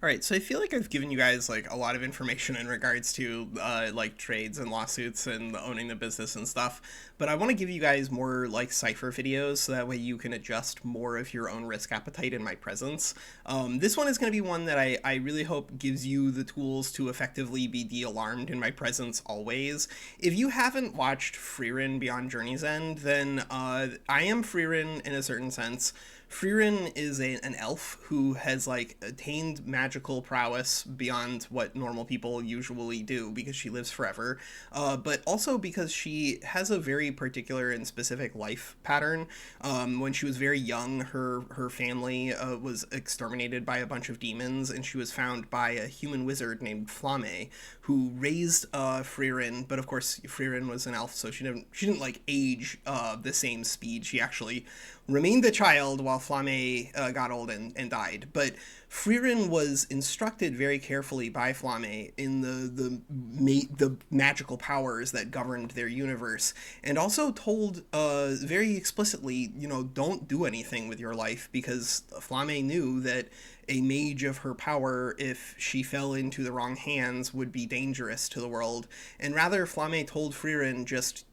All right, so I feel like I've given you guys like a lot of information in regards to like trades and lawsuits and owning the business and stuff, but I want to give you guys more like cipher videos so that way you can adjust more of your own risk appetite in my presence. This one is going to be one that I really hope gives you the tools to effectively be de-alarmed in my presence always. If you haven't watched Frieren Beyond Journey's End, then I am Frieren in a certain sense. Frieren is an elf who has like attained magical prowess beyond what normal people usually do because she lives forever, but also because she has a very particular and specific life pattern. When she was very young, her family was exterminated by a bunch of demons, and she was found by a human wizard named Flame, who raised Frieren. But of course, Frieren was an elf, so she didn't like age the same speed. She actually remained a child while Flame got old and died. But Frieren was instructed very carefully by Flame in the magical powers that governed their universe, and also told very explicitly, don't do anything with your life because Flame knew that a mage of her power, if she fell into the wrong hands, would be dangerous to the world. And rather, Flame told Frieren, just,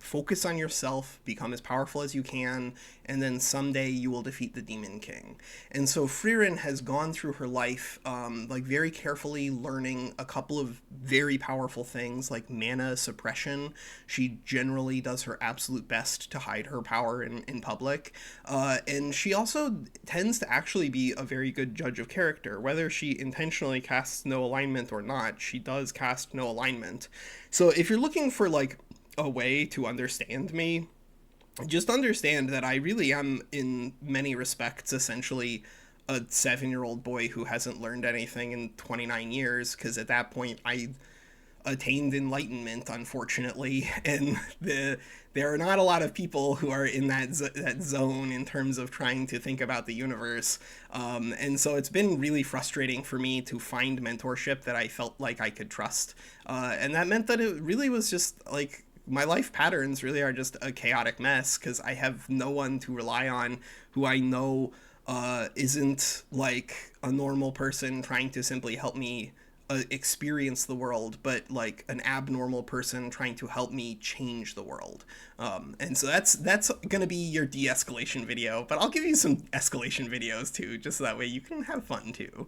focus on yourself, become as powerful as you can, and then someday you will defeat the Demon King. And so Frieren has gone through her life, like very carefully learning a couple of very powerful things, like mana suppression. She generally does her absolute best to hide her power in public. And she also tends to actually be a very good judge of character. Whether she intentionally casts no alignment or not, she does cast no alignment. So if you're looking for like a way to understand me, just understand that I really am, in many respects, essentially a 7-year-old boy who hasn't learned anything in 29 years, because at that point I attained enlightenment, unfortunately, and there are not a lot of people who are in that zone in terms of trying to think about the universe, and so it's been really frustrating for me to find mentorship that I felt like I could trust, and that meant that it really was just like my life patterns really are just a chaotic mess because I have no one to rely on who I know isn't like a normal person trying to simply help me experience the world, but like an abnormal person trying to help me change the world. And so that's gonna be your de-escalation video, but I'll give you some escalation videos too, just so that way you can have fun too.